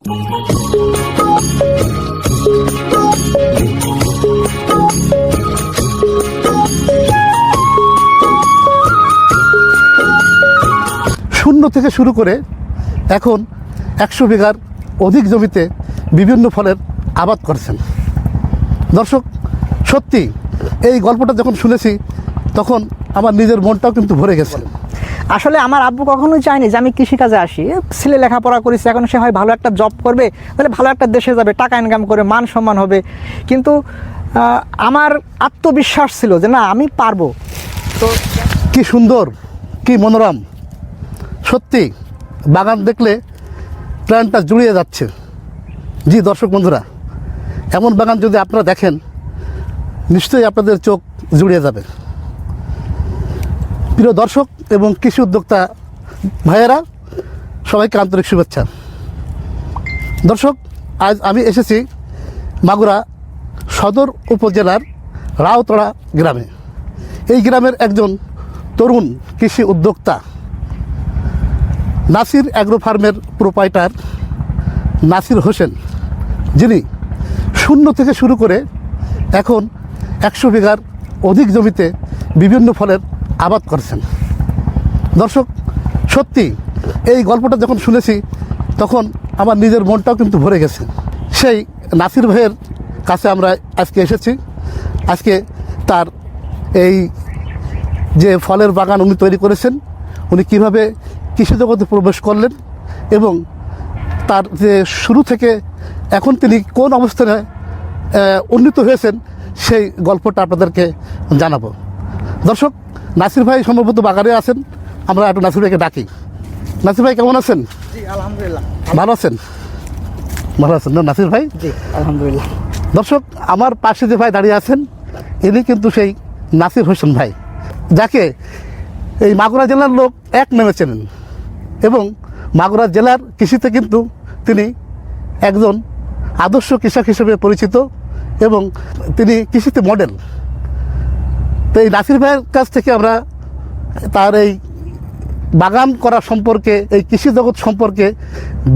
শূন্য থেকে শুরু করে এখন 100 বিঘার অধিক জমিতে বিভিন্ন ফলের আবাদ করছেন। দর্শক, সত্যি এই গল্পটা যখন শুনেছি তখন আমার নিজের মনটাও কিন্তু ভরে গেছে। আসলে আমার আব্বু কখনোই চায়নি যে আমি কৃষিকাজে আসি। ছেলে লেখাপড়া করেছে, এখন সে হয় ভালো একটা জব করবে, তাহলে ভালো একটা দেশে যাবে, টাকা ইনকাম করে মান সম্মান হবে। কিন্তু আমার আত্মবিশ্বাস ছিল যে না, আমি পারবো। তো কি সুন্দর, কি মনোরম, সত্যি বাগান দেখলে প্রাণটা জুড়িয়ে যাচ্ছে। জি দর্শক বন্ধুরা, এমন বাগান যদি আপনারা দেখেন নিশ্চয়ই আপনাদের চোখ জুড়িয়ে যাবে। প্রিয় দর্শক এবং কৃষি উদ্যোক্তা ভাইয়েরা, সবাইকে আন্তরিক শুভেচ্ছা। দর্শক, আজ আমি এসেছি মাগুরা সদর উপজেলার রাউতড়া গ্রামে। এই গ্রামের একজন তরুণ কৃষি উদ্যোক্তা নাসির অ্যাগ্রো ফার্মের প্রোপাইটার নাসির হোসেন, যিনি শূন্য থেকে শুরু করে এখন 100 বিঘার অধিক জমিতে বিভিন্ন ফলের আবাদ করছেন। দর্শক, সত্যি এই গল্পটা যখন শুনেছি তখন আমার নিজের মনটাও কিন্তু ভরে গেছে। সেই নাসির ভাইয়ের কাছে আমরা আজকে এসেছি। আজকে তার এই যে ফলের বাগান উনি তৈরি করেছেন, উনি কীভাবে কৃষি জগতে প্রবেশ করলেন এবং তার যে শুরু থেকে এখন তিনি কোন অবস্থানে উন্নীত হয়েছেন সেই গল্পটা আপনাদেরকে জানাবো। দর্শক, নাসির ভাই সম্ভবত বাগানে আছেন, আমরা একটু নাসির ভাইকে ডাকি। নাসির ভাই কেমন আছেন? জি আলহামদুলিল্লাহ। ভালো আছেন? ভালো আছেন না নাসির ভাই? জি আলহামদুলিল্লাহ। দর্শক, আমার পাশে যে ভাই দাঁড়িয়ে আছেন ইনি কিন্তু সেই নাসির হোসেন ভাই, যাকে এই মাগুরা জেলার লোক এক নামে চেনেন এবং মাগুরা জেলার কৃষিতে কিন্তু তিনি একজন আদর্শ কৃষক হিসেবে পরিচিত এবং তিনি কৃষিতে মডেল। তো এই নাসির ভাইয়ের কাছ থেকে আমরা তার এই বাগান করা সম্পর্কে, এই কৃষি জগৎ সম্পর্কে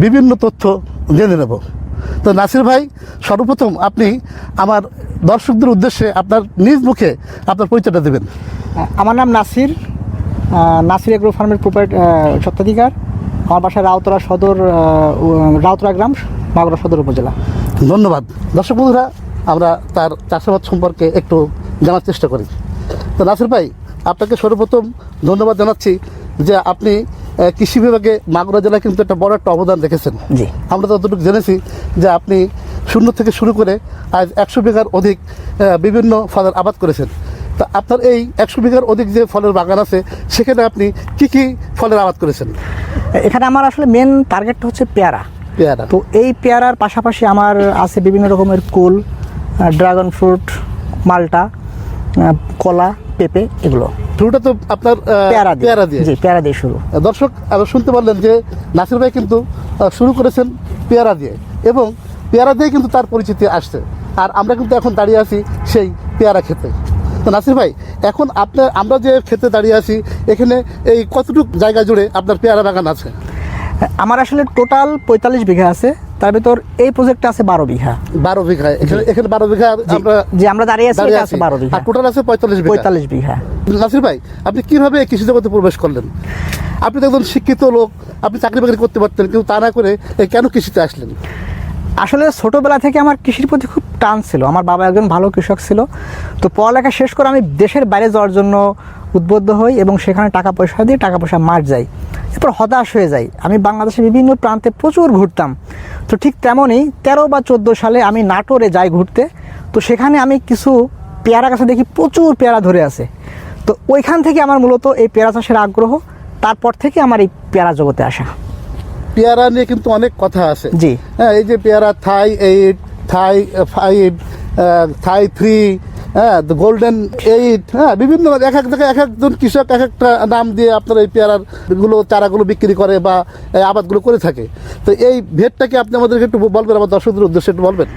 বিভিন্ন তথ্য জেনে নেব। তো নাসির ভাই, সর্বপ্রথম আপনি আমার দর্শকদের উদ্দেশ্যে আপনার নিজ মুখে আপনার পরিচয়টা দেবেন। আমার নাম নাসির, নাসির অ্যাগ্রো ফার্মের স্বত্বাধিকার। আমার বাসায় রাউতড়া সদর, রাউতড়া গ্রাম, মাগুরা সদর উপজেলা। ধন্যবাদ। দর্শক বন্ধুরা, আমরা তার চাষাবাদ সম্পর্কে একটু জানার চেষ্টা করি। তো নাসির ভাই, আপনাকে সর্বপ্রথম ধন্যবাদ জানাচ্ছি যে আপনি কৃষি বিভাগে মাগুরা জেলায় কিন্তু একটা বড় একটা অবদান রেখেছেন। জি, আমরা যতটুকু জেনেছি যে আপনি শূন্য থেকে শুরু করে আজ 100 বিঘার অধিক বিভিন্ন ফলের আবাদ করেছেন। তা আপনার এই 100 বিঘার অধিক যে ফলের বাগান আছে সেখানে আপনি কি কি ফলের আবাদ করেছেন? এখানে আমার আসলে মেন টার্গেটটা হচ্ছে পেয়ারা। পেয়ারা। তো এই পেয়ারার পাশাপাশি আমার আছে বিভিন্ন রকমের কুল, ড্রাগন ফ্রুট, মালটা, কলা, পেঁপে, এগুলো। শুরুটা তো আপনার পেয়ারা দিয়ে। জি, পেয়ারা দিয়ে শুরু। দর্শক, আবার শুনতে পারলেন যে নাসির ভাই কিন্তু শুরু করেছেন পেয়ারা দিয়ে এবং পেয়ারা দিয়ে কিন্তু তার পরিচিতি আসছে। আর আমরা কিন্তু এখন দাঁড়িয়ে আছি সেই পেয়ারা খেতে। তো নাসির ভাই, এখন আমরা যে খেতে দাঁড়িয়ে আছি এখানে এই কতটুকু জায়গা জুড়ে আপনার পেয়ারা বাগান আছে? আমার আসলে টোটাল 45 বিঘা আছে, তার ভিতর এই প্রজেক্টে আছে 12 বিঘা। 12 বিঘা? এখানে 12 বিঘা আমরা দাঁড়িয়ে আছি, আছে 12 বিঘা। আর টোটাল আছে 45 বিঘা। নাসির ভাই, আপনি কিভাবে কৃষি জগতে প্রবেশ করলেন? আপনি তো একজন শিক্ষিত লোক, আপনি চাকরি বাকরি করতে পারতেন, কিন্তু তা না করে কেন কৃষিতে আসলেন? আসলে ছোটোবেলা থেকে আমার কৃষির প্রতি খুব টান ছিল। আমার বাবা একজন ভালো কৃষক ছিল। তো পড়ালেখা শেষ করে আমি দেশের বাইরে যাওয়ার জন্য উদ্বুদ্ধ হই এবং সেখানে টাকা পয়সা মার যাই। এরপর হতাশ হয়ে যাই। আমি বাংলাদেশের বিভিন্ন প্রান্তে প্রচুর ঘুরতাম। তো ঠিক তেমনই 13 বা 14 সালে আমি নাটোরে যাই ঘুরতে। তো সেখানে আমি কিছু পেয়ারা গাছে দেখি প্রচুর পেয়ারা ধরে আছে। তো ওইখান থেকে আমার মূলত এই পেয়ারা চাষের আগ্রহ। তারপর থেকে আমার এই পেয়ারা জগতে আসা। পেয়ারা নিয়ে কিন্তু অনেক কথা আছে। জি হ্যাঁ, এই যে পেয়ারা থাই 8, থাই 5, থাই 3, হ্যাঁ, গোল্ডেন 8, হ্যাঁ, বিভিন্ন এক এক জায়গায় এক একজন কৃষক এক একটা নাম দিয়ে আপনার এই পেয়ারার চারাগুলো বিক্রি করে বা আবাদগুলো করে থাকে। তো এই ভেদটাকে আপনি আমাদেরকে একটু বলবেন, আমার দর্শকদের উদ্দেশ্যে একটু বলবেন।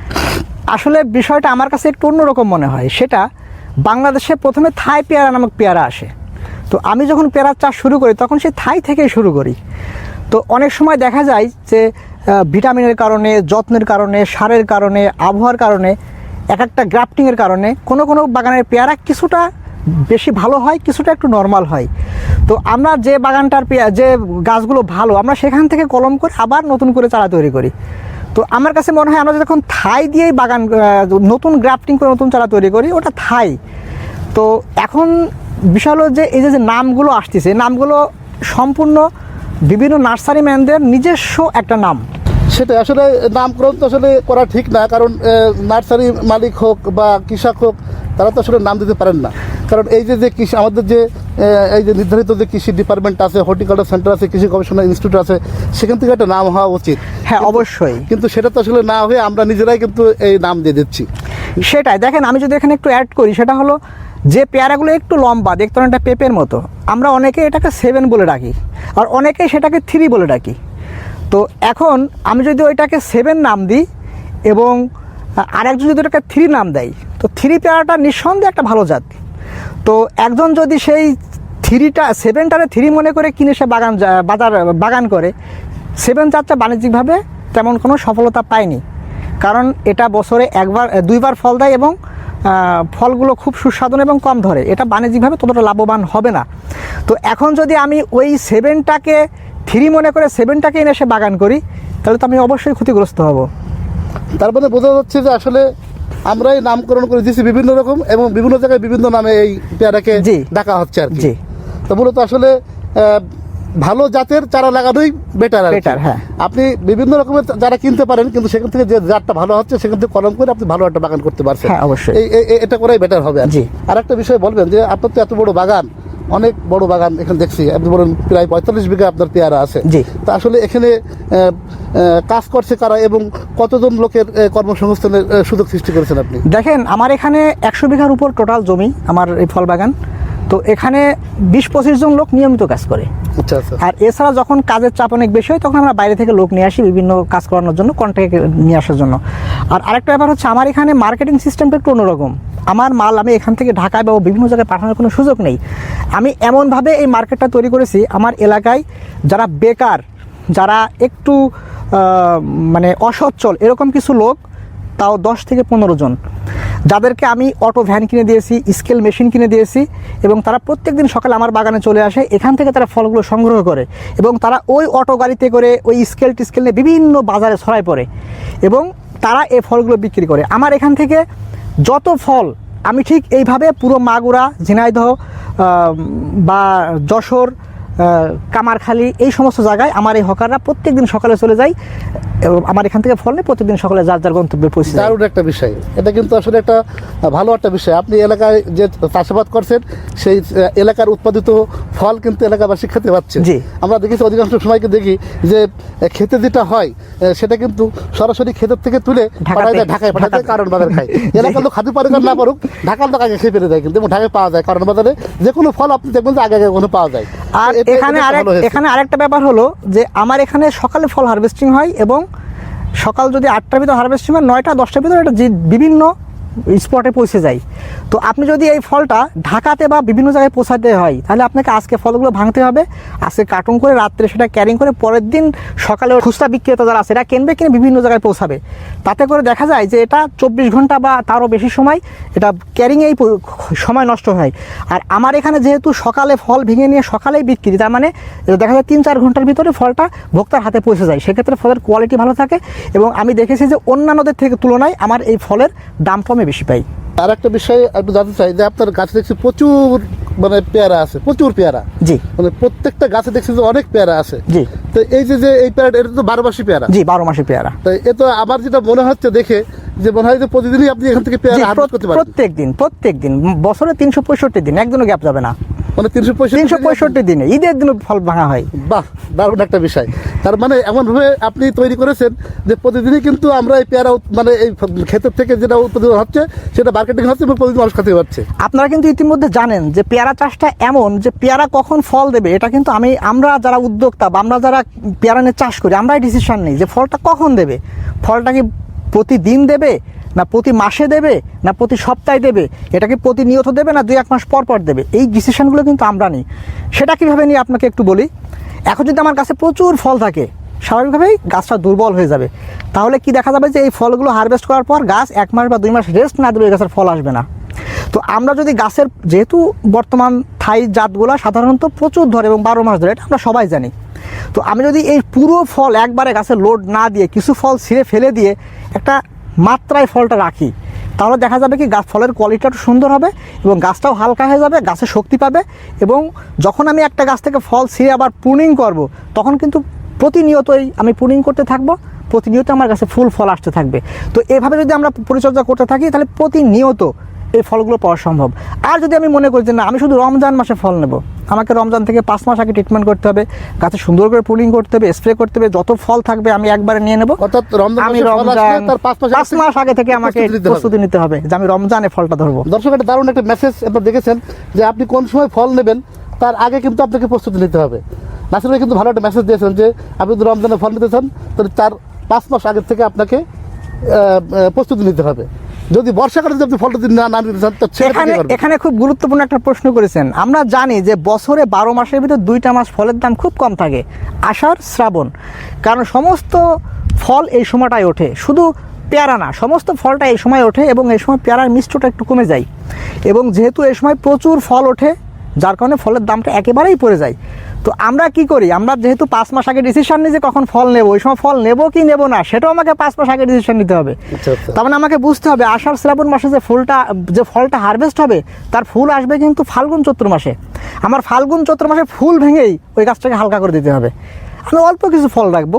আসলে বিষয়টা আমার কাছে একটু অন্যরকম মনে হয়। সেটা বাংলাদেশে প্রথমে থাই পেয়ারা নামক পেয়ারা আসে। তো আমি যখন পেয়ারার চাষ শুরু করি তখন সেই থাই থেকেই শুরু করি। তো অনেক সময় দেখা যায় যে ভিটামিনের কারণে, যত্নের কারণে, সারের কারণে, আবহাওয়ার কারণে, এক একটা গ্রাফটিংয়ের কারণে কোনো কোনো বাগানের পেয়ারা কিছুটা বেশি ভালো হয়, কিছুটা একটু নর্মাল হয়। তো আমরা যে বাগানটার যে গাছগুলো ভালো, আমরা সেখান থেকে কলম করে আবার নতুন করে চারা তৈরি করি। তো আমার কাছে মনে হয় আমরা যখন থাই দিয়েই বাগান নতুন গ্রাফটিং করে নতুন চারা তৈরি করি, ওটা থাই। তো এখন বিষয় হলো যে এই যে নামগুলো আসতেছে, নামগুলো সম্পূর্ণ বিভিন্ন নার্সারি ম্যানদের নিজস্ব একটা নাম। সেটা আসলে নামকরণ তো আসলে করা ঠিক না, কারণ নার্সারি মালিক হোক বা কৃষক হোক, তারা তো আসলে নাম দিতে পারেন না। কারণ এই যে কৃষি আমাদের যে এই যে নির্ধারিত যে কৃষি ডিপার্টমেন্ট আছে, হর্টিকালচার সেন্টার আছে, কৃষি গবেষণা ইনস্টিটিউট আছে, সেখান থেকে একটা নাম হওয়া উচিত। হ্যাঁ, অবশ্যই। কিন্তু সেটা তো আসলে না হয়ে আমরা নিজেরাই কিন্তু এই নাম দিয়ে দিচ্ছি। সেটাই দেখেন, আমি যদি এখানে একটু অ্যাড করি, সেটা হলো যে পেয়ারাগুলো একটু লম্বা, দেখতে অনেকটা পেঁপের মতো, আমরা অনেকে এটাকে 7 বলে ডাকি, আর অনেকে সেটাকে 3 বলে ডাকি। তো এখন আমি যদি ওইটাকে 7 নাম দিই এবং আরেকজন যদি ওটাকে 3 নাম দেয়, তো 3 পেয়ারাটা নিঃসন্দেহে একটা ভালো জাত। তো একজন যদি সেই 7টারে 3 মনে করে কিনে সে বাগান করে, 7 জাতটা বাণিজ্যিকভাবে তেমন কোনো সফলতা পায়নি, কারণ এটা বছরে 2বার ফল দেয় এবং ফলগুলো খুব সুস্বাদু এবং কম ধরে, এটা বাণিজ্যিকভাবে ততটা লাভবান হবে না। তো এখন যদি আমি ওই 7টাকে 3 মনে করে 7টাকে এনে এসে বাগান করি, তাহলে তো আমি অবশ্যই ক্ষতিগ্রস্ত হব। তার মানে বোঝা যাচ্ছে যে আসলে আমরাই নামকরণ করে দিচ্ছি বিভিন্ন রকম, এবং বিভিন্ন জায়গায় বিভিন্ন নামে এই পেয়ারাকে ডাকা হচ্ছে আর কি। তো মূলত আসলে ভালো জাতের চারা লাগানোই বেটার। হ্যাঁ, আপনি বিভিন্ন রকমের যারা কিনতে পারেন, কিন্তু সেখান থেকে যে জাতটা ভালো হচ্ছে সেখান থেকে কলম করে আপনি ভালো একটা বাগান করতে পারছেন। হ্যাঁ, অবশ্যই এটা করাই বেটার হবে। আর একটা বিষয় বলবেন যে আপনার তো এত বড় বাগান, অনেক বড় বাগান এখানে দেখছি, আপনি বলেন প্রায় 45 বিঘা আপনার পেয়ারা আছে। তা আসলে এখানে কাজ করছে কারা এবং কতজন লোকের কর্মসংস্থানের সুযোগ সৃষ্টি করেছেন আপনি? দেখেন, আমার এখানে 100 বিঘার উপর টোটাল জমি আমার এই ফল বাগান। তো এখানে 20-25 জন লোক নিয়মিত কাজ করে। আচ্ছা আচ্ছা। আর এছাড়া যখন কাজের চাপ অনেক বেশি হয়, তখন আমরা বাইরে থেকে লোক নিয়ে আসি বিভিন্ন কাজ করানোর জন্য, কন্ট্রাক্টে নিয়ে আসার জন্য। আর আরেকটা ব্যাপার হচ্ছে, আমার এখানে মার্কেটিং সিস্টেমটা একটু অন্যরকম। আমার মাল আমি এখান থেকে ঢাকায় বা বিভিন্ন জায়গায় পাঠানোর কোনো সুযোগ নেই। আমি এমনভাবে এই মার্কেটটা তৈরি করেছি, আমার এলাকায় যারা বেকার, যারা একটু মানে অসচ্ছল, এরকম কিছু লোক, তাও 10 থেকে 15 জন, যাদেরকে আমি অটো ভ্যান কিনে দিয়েছি, স্কেল মেশিন কিনে দিয়েছি, এবং তারা প্রত্যেক দিন সকালে আমার বাগানে চলে আসে। এখান থেকে তারা ফলগুলো সংগ্রহ করে এবং তারা ওই অটো গাড়িতে করে ওই স্কেল নিয়ে বিভিন্ন বাজারে ছড়ায় পড়ে এবং তারা এই ফলগুলো বিক্রি করে। আমার এখান থেকে যত ফল, আমি ঠিক এইভাবে পুরো মাগুরা, ঝিনাইদহ বা যশোর, কামারখালী, এই সমস্ত জায়গায় আমার এই হকাররা প্রত্যেক দিন সকালে চলে যায় এবং আমার এখান থেকে ফল নিয়ে প্রত্যেকদিন সকালে যার যার গন্তব্যে পৌঁছে যায়। দারুণ একটা বিষয়, এটা কিন্তু আসলে একটা ভালো একটা বিষয়। আপনি এলাকায় যে চাষাবাদ করছেন, সেই এলাকার উৎপাদিত ফল কিন্তু এলাকাবাসী খেতে পাচ্ছে। আমরা দেখেছি অধিকাংশ সময়কে দেখি যে খেতে যেটা হয় সেটা কিন্তু সরাসরি ক্ষেতের থেকে তুলে ঢাকায় পাঠায় যায়, কারণ বাজার খায়। এলাকার লোক খাতে পারে না পারুক, ঢাকার লোক আগে খেয়ে পেরে যায়, কিন্তু ঢাকায় পাওয়া যায়, কারণ বাজারে যে কোনো ফল আপনি দেখবেন যে আগে কোনো পাওয়া যায়। আর এখানে আরেকটা ব্যাপার হলো যে আমার এখানে সকালে ফল হারভেস্টিং হয় এবং সকাল যদি 8টার ভিতরে হারভেস্টিং হয়, 9টা-10টার ভিতরে এটা বিভিন্ন স্পটে পৌঁছে যায়। তো আপনি যদি এই ফলটা ঢাকাতে বা বিভিন্ন জায়গায় পৌঁছাতে হয়, তাহলে আপনাকে আজকে ফলগুলো ভাঙতে হবে, আজকে কার্টুন করে রাত্রে সেটা ক্যারিং করে পরের দিন সকালে খুচরা বিক্রেতা যারা আছে এরা কিনে বিভিন্ন জায়গায় পৌঁছাবে। তাতে করে দেখা যায় যে এটা 24 ঘন্টা বা তারও বেশি সময় এটা ক্যারিংয়েই সময় নষ্ট হয়। আর আমার এখানে যেহেতু সকালে ফল ভেঙে নিয়ে সকালেই বিক্রি, তার মানে দেখা যায় 3-4 ঘন্টার ভিতরে ফলটা ভোক্তার হাতে পৌঁছে যায়, সেক্ষেত্রে ফলের কোয়ালিটি ভালো থাকে এবং আমি দেখেছি যে অন্যান্যদের থেকে তুলনায় আমার এই ফলের দাম কমে বেশি পাই। আর একটা বিষয় একটু জানতে চাই যে আপনার গাছে দেখছি প্রচুর মানে পেয়ারা আছে, প্রচুর পেয়ারা। মানে প্রত্যেকটা গাছে দেখছি যে অনেক পেয়ারা আছে। তো এই যে এই পেয়ারা, এটা তো 12 মাসি পেয়ারা। 12 মাসি পেয়ারা। তো এ তো আমার যেটা মনে হচ্ছে দেখে, যে মনে হয় যে প্রতিদিনই আপনি এখান থেকে পেয়ারা হারভেস্ট করতে পারেন। প্রত্যেক দিন বছরে 365 দিন, একদিনও গ্যাপ যাবে না। মানে 365 দিনে, ঈদের দিন ফল ভাঙা হয়। বাহ, দারুণ একটা বিষয়। তার মানে এমনভাবে আপনি তৈরি করেছেন যে প্রতিদিনই কিন্তু আমরা এই পেয়ারা, মানে এই ক্ষেতের থেকে যেটা উৎপাদন হচ্ছে সেটা মার্কেটিং হচ্ছে এবং প্রতিদিন মানুষ খেতে পারছে। আপনারা কিন্তু ইতিমধ্যে জানেন যে পেয়ারা চাষটা এমন যে পেয়ারা কখন ফল দেবে, এটা কিন্তু আমরা যারা উদ্যোক্তা বা আমরা যারা পেয়ারা নিয়ে চাষ করি, আমরাই ডিসিশন নিই যে ফলটা কখন দেবে। ফলটা কি প্রতিদিন দেবে, না প্রতি মাসে দেবে, না প্রতি সপ্তাহে দেবে, এটাকে প্রতিনিয়ত দেবে, না 2-1 মাস পর পর দেবে, এই ডিসিশনগুলো কিন্তু আমরা নিই। সেটা কীভাবে নিই আপনাকে একটু বলি। এখন যদি আমার কাছে প্রচুর ফল থাকে, স্বাভাবিকভাবেই গাছটা দুর্বল হয়ে যাবে। তাহলে কি দেখা যাবে যে এই ফলগুলো হারভেস্ট করার পর গাছ 1 মাস বা 2 মাস রেস্ট না দিলে গাছের ফল আসবে না। তো আমরা যদি গাছের, যেহেতু বর্তমান থাই জাতগুলো সাধারণত প্রচুর ধরে এবং 12 মাস ধরে, এটা আমরা সবাই জানি। তো আমি যদি এই পুরো ফল একবারে গাছে লোড না দিয়ে কিছু ফল ছিঁড়ে ফেলে দিয়ে একটা মাত্রায় ফলটা রাখি, তাহলে দেখা যাবে কি গাছ ফলের কোয়ালিটিটা সুন্দর হবে এবং গাছটাও হালকা হয়ে যাবে, গাছে শক্তি পাবে। এবং যখন আমি একটা গাছ থেকে ফল ছিঁড়ে আবার প্রুনিং করব, তখন কিন্তু প্রতিনিয়তই আমি প্রুনিং করতে থাকবো, প্রতিনিয়ত আমার কাছে ফুল ফল আসতে থাকবে। তো এভাবে যদি আমরা পরিচর্যা করতে থাকি তাহলে প্রতিনিয়ত এই ফলগুলো পাওয়া সম্ভব। আর যদি আমি মনে করি যে না, আমি শুধু রমজান মাসে ফল নেব, আমাকে রমজান থেকে 5 মাস আগে ট্রিটমেন্ট করতে হবে, গাছে সুন্দর করে পুলিং করতে হবে, স্প্রে করতে হবে, যত ফল থাকবে আমি একবারে নিয়ে নেব। অর্থাৎ আমি রমজান 5 মাস আগে থেকে আমাকে প্রস্তুতি নিতে হবে যে আমি রমজানে ফলটা ধরবো। দর্শক, একটা দারুণ একটা মেসেজ আপনারা দেখেছেন যে আপনি কোন সময় ফল নেবেন তার আগে কিন্তু আপনাকে প্রস্তুতি নিতে হবে। নাসির ভাই কিন্তু ভালো একটা মেসেজ দিয়েছেন যে আপনি যদি রমজানে ফল নিতে চান তাহলে 4-5 মাস আগে থেকে আপনাকে প্রস্তুতি নিতে হবে। যদি বর্ষাকালে যদি আপনি ফলটা যদি না নিতে চান তো এখানে খুব গুরুত্বপূর্ণ একটা প্রশ্ন করেছেন। আমরা জানি যে বছরে 12 মাসের ভিতর 2টা মাস ফলের দাম খুব কম থাকে, আষাঢ় শ্রাবণ। কারণ সমস্ত ফল এই সময়টাই ওঠে, শুধু পেয়ারা না, সমস্ত ফলটা এই সময় ওঠে এবং এই সময় পেয়ারার মিষ্টটা একটু কমে যায়। এবং যেহেতু এই সময় প্রচুর ফল ওঠে, যার কারণে ফলের দামটা একেবারেই পড়ে যায়। তো আমরা কি করি, আমরা যেহেতু 5 মাস আগে ডিসিশন নিই যে কখন ফল নেব, ওই সময় ফল নেব কি নেব না সেটাও আমাকে 5 মাস আগে ডিসিশন নিতে হবে। তার মানে আমাকে বুঝতে হবে আষাঢ় শ্রাবণ মাসে যে ফলটা হারভেস্ট হবে তার ফুল আসবে কিন্তু ফাল্গুন চৈত্র মাসে। আমার ফাল্গুন চৈত্র মাসে ফুল ভেঙেই ওই গাছটাকে হালকা করে দিতে হবে। আমি অল্প কিছু ফল রাখবো,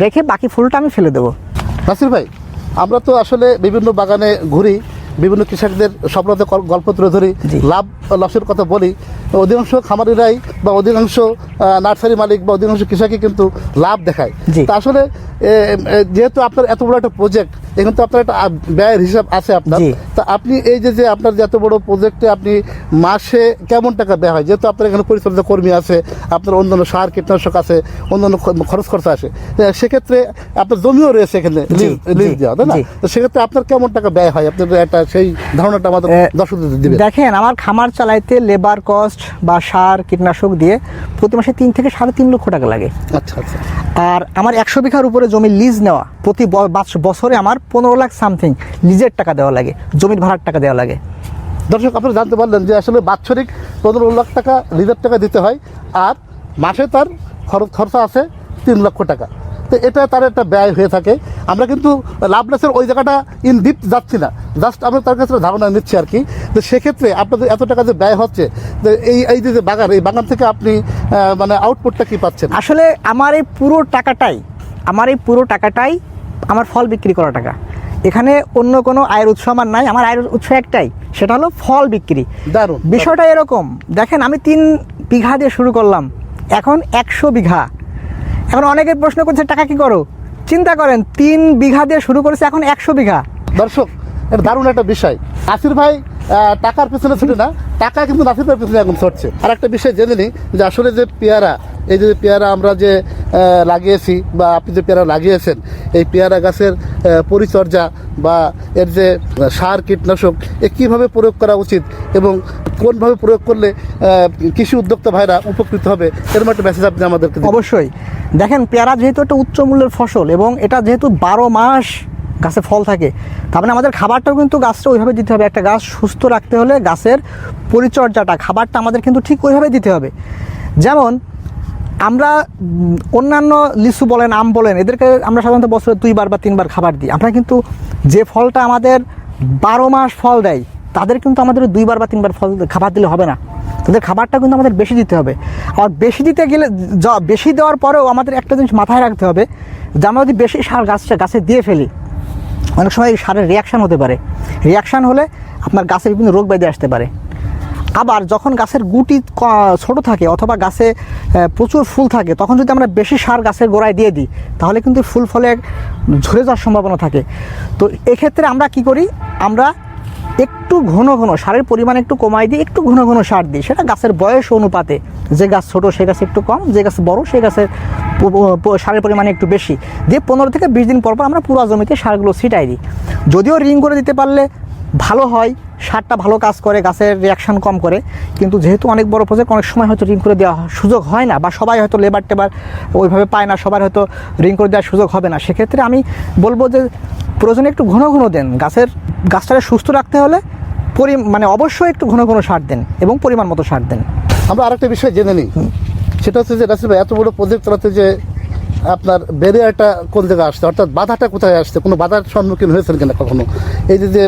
রেখে বাকি ফুলটা আমি ফেলে দেবো। নাসির ভাই, আমরা তো আসলে বিভিন্ন বাগানে ঘুরি, বিভিন্ন কৃষকদের সফলতার গল্প তুলে ধরি, লাভ লসের কথা বলি। অধিকাংশ খামারিরাই বা অধিকাংশ নার্সারি মালিক বা অধিকাংশ কৃষকই কিন্তু লাভ দেখায়। তা আসলে যেহেতু আপনার এত বড় একটা প্রজেক্ট, এখন তো আপনার একটা ব্যয়ের হিসাব আছে আপনার। তা আপনি এই যে আপনার যে এত বড় প্রজেক্টে আপনি মাসে কেমন টাকা ব্যয় হয়, যেহেতু আপনার এখানে পরিচর্যা কর্মী আছে, আপনার অন্যান্য সার কীটনাশক আছে, অন্যান্য খরচ খরচা আছে, সেক্ষেত্রে আপনার জমিও রয়েছে এখানে লিজ দেওয়া, তাই না? তো সেক্ষেত্রে আপনার কেমন টাকা ব্যয় হয়, আপনার একটা সেই ধারণাটা আমাদের দর্শকদের দিবেন। দেখেন, আমার খামার চালাইতে লেবার কস্ট বা সার কীটনাশক দিয়ে প্রতি মাসে 3 থেকে 3.5 লক্ষ টাকা লাগে। আচ্ছা আচ্ছা। আর আমার 100 বিঘার উপরে জমি লিজ নেওয়া, প্রতি বছরে আমার 15 লাখ সামথিং লিজের টাকা দেওয়া লাগে, জমির ভাড়ার টাকা দেওয়া লাগে। দর্শক, আপনারা জানতে পারলেন যে আসলে বাৎসরিক 15 লাখ টাকা লিজের টাকা দিতে হয়, আর মাসে তার খরচা আছে 3 লক্ষ টাকা। তো এটা তার একটা ব্যয় হয়ে থাকে। আমরা কিন্তু লাভলেসের ওই জায়গাটা ইন ডিপ যাচ্ছি না, জাস্ট আমরা তার কাছে ধারণা নিচ্ছি আর কি। তো সেক্ষেত্রে আপনাদের এত টাকা যে ব্যয় হচ্ছে, তো এই যে বাগান, এই বাগান থেকে আপনি মানে আউটপুটটা কী পাচ্ছেন? আসলে আমার এই পুরো টাকাটাই আমার ফল বিক্রি করা টাকা। এখানে অন্য কোনো আয়ের উৎস আমার নাই, আমার আয়ের উৎস একটাই, সেটা হলো ফল বিক্রি। দারুণ। বিষয়টা এরকম, দেখেন আমি 3 বিঘা দিয়ে শুরু করলাম, এখন 100 বিঘা। এখন অনেকে প্রশ্ন করছে টাকা কি করো, চিন্তা করেন 3 বিঘা দিয়ে শুরু করেছে, এখন 100 বিঘা। দর্শক, এটা দারুণ একটা বিষয়। নাসির ভাই টাকার পেছনে ছুটে না, টাকা কিন্তু নাসির ভাইয়ের পেছনে এখন ছুটছে। আর একটা বিষয় জেনে নিই যে আসলে যে পেয়ারা, এই যে পেয়ারা আমরা যে লাগিয়েছি বা আপনি যে পেয়ারা লাগিয়েছেন, এই পেয়ারা গাছের পরিচর্যা বা এর যে সার কীটনাশক কীভাবে প্রয়োগ করা উচিত এবং কোনভাবে প্রয়োগ করলে কৃষি উদ্যোক্তা ভাইরা উপকৃত হবে, এরকম একটা মেসেজ আপনি আমাদেরকে দিন। অবশ্যই। দেখেন, পেয়ারা যেহেতু একটা উচ্চ মূল্যের ফসল এবং এটা যেহেতু 12 মাস গাছে ফল থাকে, তার মানে আমাদের খাবারটাও কিন্তু গাছটা ওইভাবে দিতে হবে। একটা গাছ সুস্থ রাখতে হলে গাছের পরিচর্যাটা, খাবারটা আমাদের কিন্তু ঠিক ওইভাবে দিতে হবে। যেমন আমরা অন্যান্য লিচু বলেন, আম বলেন, এদেরকে আমরা সাধারণত বছরে 2 বার বা 3 বার খাবার দিই। আমরা কিন্তু যে ফলটা আমাদের 12 মাস ফল দেয়, তাদের কিন্তু আমাদের 2 বার বা 3 বার খাবার দিলে হবে না, তাদের খাবারটা কিন্তু আমাদের বেশি দিতে হবে। আর বেশি দিতে গেলে, বেশি দেওয়ার পরেও আমাদের একটা জিনিস মাথায় রাখতে হবে যে আমরা যদি বেশি সার গাছে দিয়ে ফেলি, অনেক সময় এই সারের রিয়াকশান হতে পারে। রিয়াকশান হলে আপনার গাছে বিভিন্ন রোগ ব্যাধি আসতে পারে। আবার যখন গাছের গুটি ছোট থাকে অথবা গাছে প্রচুর ফুল থাকে, তখন যদি আমরা বেশি সার গাছের গোড়ায় দিয়ে দিই, তাহলে কিন্তু ফুল ফলে ঝরে যাওয়ার সম্ভাবনা থাকে। তো এক্ষেত্রে আমরা কি করি, আমরা একটু ঘন সারের পরিমাণ একটু কমাই দিই, একটু ঘন সার দিই। সেটা গাছের বয়স অনুপাতে, যে গাছ ছোট সে গাছে একটু কম, যে গাছ বড় সে গাছের সারের পরিমাণ একটু বেশি দিয়ে 15 থেকে 20 দিন পর আমরা পুরো জমিতে সারগুলো ছিটাই দিই। যদিও রিং করে দিতে পারলে ভালো হয়, সারটা ভালো কাজ করে, গাছের রিয়াকশন কম করে, কিন্তু যেহেতু অনেক বড় প্রজেক্ট অনেক সময় হয়তো রিং করে দেওয়া সুযোগ হয় না, বা সবাই হয়তো লেবার টেবার ওইভাবে পায় না, সবার হয়তো রিং করে দেওয়ার সুযোগ হবে না। সেক্ষেত্রে আমি বলবো যে প্রয়োজনে একটু ঘন ঘন দেন। গাছটাকে সুস্থ রাখতে হলে মানে অবশ্যই একটু ঘন ঘন সার দেন এবং পরিমাণ মতো সার দেন। আমরা আরেকটা বিষয় জেনে নিই, সেটা হচ্ছে যে নাসির ভাই এত বড় প্রজেক্ট চালাতে যে আপনার ব্যারিয়ারটা কোন জায়গায় আসছে, অর্থাৎ বাধাটা কোথায় আসছে, কোনো বাধার সম্মুখীন হয়েছেন কিনা কখনো? এই যে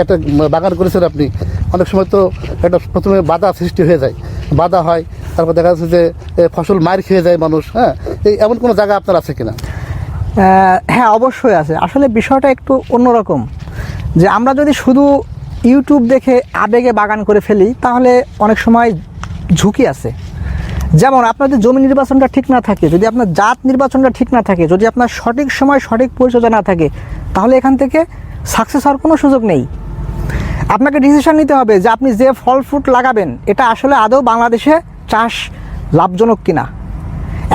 একটা বাগান করেছেন আপনি, অনেক সময় তো একটা প্রথমে বাধা সৃষ্টি হয়ে যায়, বাধা হয়, তারপর দেখা যাচ্ছে যে ফসল মার খেয়ে যায় মানুষ, হ্যাঁ, এই এমন কোনো জায়গা আপনার আছে কিনা? হ্যাঁ, অবশ্যই আছে। আসলে বিষয়টা একটু অন্যরকম, যে আমরা যদি শুধু ইউটিউব দেখে আবেগে বাগান করে ফেলি তাহলে অনেক সময় ঝুঁকি আছে। যেমন আপনাদের জমি নির্বাচনটা ঠিক না থাকে, যদি আপনার জাত নির্বাচনটা ঠিক না থাকে, যদি আপনার সঠিক সময় সঠিক পরিচর্যা না থাকে, তাহলে এখান থেকে সাকসেস হওয়ার কোনো সুযোগ নেই। আপনাকে ডিসিশন নিতে হবে যে আপনি যে ফল ফ্রুট লাগাবেন এটা আসলে আদৌ বাংলাদেশে চাষ লাভজনক কিনা।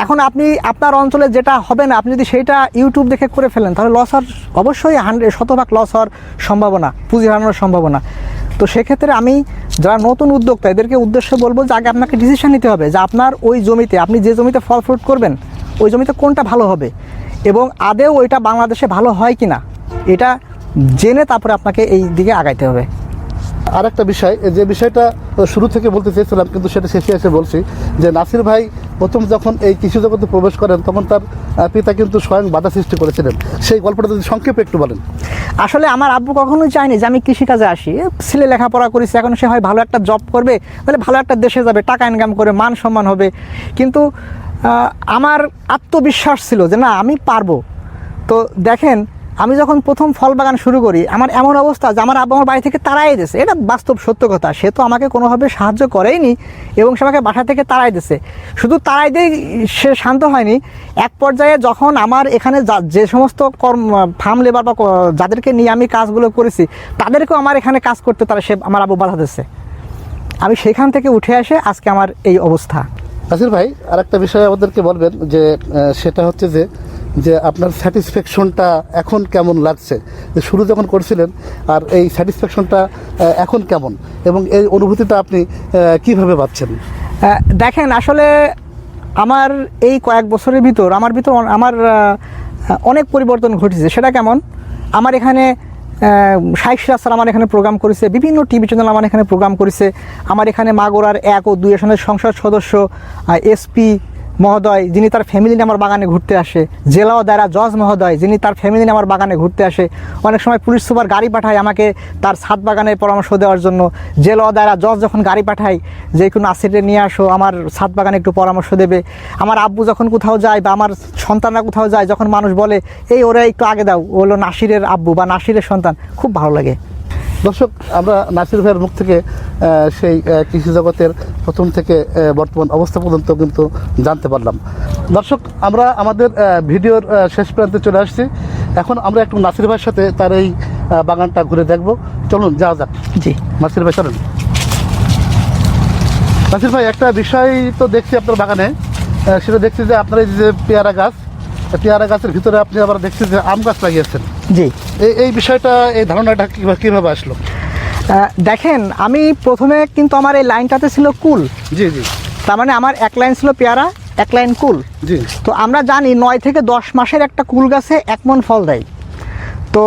এখন আপনি আপনার অঞ্চলে যেটা হবে না, আপনি যদি সেইটা ইউটিউব দেখে করে ফেলেন তাহলে লস হওয়ার অবশ্যই 100% লস হওয়ার সম্ভাবনা, পুঁজি হারানোর সম্ভাবনা। তো সেক্ষেত্রে আমি যারা নতুন উদ্যোক্তা এদেরকে উদ্দেশ্যে বলবো যে আগে আপনাকে ডিসিশন নিতে হবে যে আপনার ওই জমিতে, আপনি যে জমিতে ফল ফ্রুট করবেন ওই জমিতে কোনটা ভালো হবে এবং আদেও ওইটা বাংলাদেশে ভালো হয় কিনা, এটা জেনে তারপরে আপনাকে এই দিকে আগাইতে হবে। আর একটা বিষয়, যে বিষয়টা শুরু থেকে বলতে চেয়েছিলাম কিন্তু সেটা শেষে এসে বলছি, যে নাসির ভাই প্রথম যখন এই কৃষি জগতে প্রবেশ করেন তখন তার পিতা কিন্তু স্বয়ং বাধা সৃষ্টি করেছিলেন। সেই গল্পটা যদি সংক্ষেপে একটু বলেন। আসলে আমার আব্বু কখনোই চায়নি যে আমি কৃষিকাজে আসি। ছেলে লেখাপড়া করেছে, এখন সে হয় ভালো একটা জব করবে, তাহলে ভালো একটা দেশে যাবে, টাকা ইনকাম করে মান সম্মান হবে। কিন্তু আমার আত্মবিশ্বাস ছিল যে না, আমি পারবো। তো দেখেন, আমি যখন প্রথম ফল বাগান শুরু করি আমার এমন অবস্থা যে আমার আব্বা আমার বাড়ি থেকে তাড়াই দিয়েছে। এটা বাস্তব সত্য কথা। সে তো আমাকে কোনোভাবে সাহায্য করেইনি এবং সে আমাকে বাসা থেকে তাড়াই দিয়েছে। শুধু তাড়াই দিয়ে সে শান্ত হয়নি, এক পর্যায়ে যখন আমার এখানে যে সমস্ত ফার্ম লেবার বা যাদেরকে নিয়ে আমি কাজগুলো করেছি তাদেরকেও আমার এখানে কাজ করতে আমার আব্বু বাধা দিচ্ছে। আমি সেখান থেকে উঠে আসে আজকে আমার এই অবস্থা। নাসির ভাই আর একটা বিষয় আমাদেরকে বলবেন, যে সেটা হচ্ছে যে আপনার স্যাটিসফ্যাকশনটা এখন কেমন লাগছে, যে শুরু যখন করছিলেন আর এই স্যাটিসফ্যাকশনটা এখন কেমন, এবং এই অনুভূতিটা আপনি কিভাবে পাচ্ছেন? দেখেন, আসলে আমার এই কয়েক বছরের ভিতর আমার অনেক পরিবর্তন ঘটেছে। সেটা কেমন? আমার এখানে শাইখ সিরাজ স্যার আমার এখানে প্রোগ্রাম করেছে, বিভিন্ন টিভি চ্যানেল আমার এখানে প্রোগ্রাম করেছে। আমার এখানে মাগুরার 1 ও 2 আসনের সংসদ সদস্য এসপি মহোদয়, যিনি তার ফ্যামিলি নিয়ে আমার বাগানে ঘুরতে আসে, জেলা ও দায়রা জজ মহোদয়, যিনি তার ফ্যামিলি নিয়ে আমার বাগানে ঘুরতে আসে। অনেক সময় পুলিশ সুপার গাড়ি পাঠায় আমাকে তার ছাদ বাগানের পরামর্শ দেওয়ার জন্য। জেলা ও দায়রা জজ যখন গাড়ি পাঠায় যে কোনো আসিরে নিয়ে আসো, আমার ছাদ বাগানে একটু পরামর্শ দেবে। আমার আব্বু যখন কোথাও যায় বা আমার সন্তানরা কোথাও যায়, যখন মানুষ বলে এই ওরা একটু আগে দাও, ও হলো নাসিরের আব্বু বা নাসিরের সন্তান, খুব ভালো লাগে। দর্শক, আমরা নাসির ভাইয়ের মুখ থেকে সেই কৃষি জগতের প্রথম থেকে বর্তমান অবস্থা পর্যন্ত কিন্তু জানতে পারলাম। দর্শক, আমরা আমাদের ভিডিওর শেষ প্রান্তে চলে আসছি। এখন আমরা একটু নাসির ভাইয়ের সাথে তার এই বাগানটা ঘুরে দেখব। চলুন যাওয়া যাক। জি নাসির ভাই, চলুন। নাসির ভাই, একটা বিষয় তো দেখছি আপনার বাগানে, সেটা দেখছি যে আপনার এই যে পেয়ারা গাছের ভিতরে আপনি আবার দেখছি যে আম গাছ লাগিয়েছেন। জি, এই বিষয়টা, এই ধারণাটা কীভাবে আসলো? দেখেন, আমি প্রথমে কিন্তু আমার এই লাইনটাতে ছিল কুল। জি জি। তার মানে আমার এক লাইন ছিল পেয়ারা, এক লাইন কুল। জি। তো আমরা জানি 9 থেকে 10 মাসের একটা কুল গাছে 1 মণ ফল দেয়। তো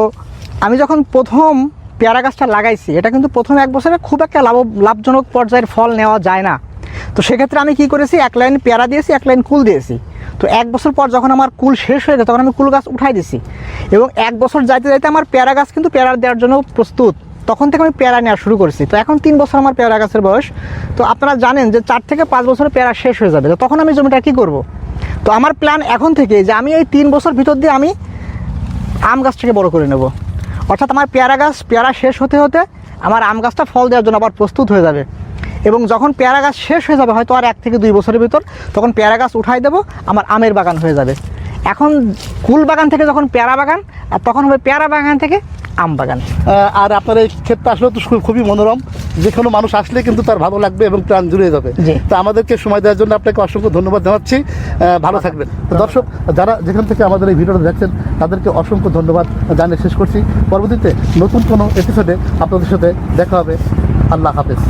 আমি যখন প্রথম পেয়ারা গাছটা লাগাইছি, এটা কিন্তু প্রথম 1 বছরে খুব একটা লাভজনক পর্যায়ের ফল নেওয়া যায় না। তো সেক্ষেত্রে আমি কি করেছি, 1 লাইন পেয়ারা দিয়েছি, 1 লাইন কুল দিয়েছি। তো 1 বছর পর যখন আমার কুল শেষ হয়ে গেছে তখন আমি কুল গাছ উঠাই দিছি এবং 1 বছর যাইতে যাইতে আমার পেয়ারা গাছ কিন্তু পেয়ারা দেওয়ার জন্য প্রস্তুত। তখন থেকে আমি পেয়ারা নেওয়া শুরু করেছি। তো এখন 3 বছর আমার পেয়ারা গাছের বয়স। তো আপনারা জানেন যে 4 থেকে 5 বছরে পেয়ারা শেষ হয়ে যাবে। তো তখন আমি জমিটা কী করব? তো আমার প্ল্যান এখন থেকে যে আমি এই 3 বছর ভিতর দিয়ে আমি আম গাছটাকে বড় করে নেব। অর্থাৎ আমার পেয়ারা শেষ হতে হতে আমার আম গাছটা ফল দেওয়ার জন্য আবার প্রস্তুত হয়ে যাবে। এবং যখন পেয়ারা গাছ শেষ হয়ে যাবে, হয়তো আর 1 থেকে 2 বছরের ভিতর, তখন পেয়ারা গাছ উঠাই দেবো, আমার আমের বাগান হয়ে যাবে। এখন কুল বাগান থেকে যখন পেয়ারা বাগান, আর তখন হবে পেয়ারা বাগান থেকে আম বাগান। আর আপনার এই ক্ষেতটা আসলে তো খুবই মনোরম, যে কোনো মানুষ আসলে কিন্তু তার ভালো লাগবে এবং প্রাণ জুড়ে যাবে। জি। তো আমাদেরকে সময় দেওয়ার জন্য আপনাকে অসংখ্য ধন্যবাদ জানাচ্ছি। ভালো থাকবেন। তো দর্শক যারা যেখান থেকে আমাদের এই ভিডিওটা দেখছেন তাদেরকে অসংখ্য ধন্যবাদ জানিয়ে শেষ করছি। পরবর্তীতে নতুন কোনো এপিসোডে আপনাদের সাথে দেখা হবে। আল্লাহ হাফেজ।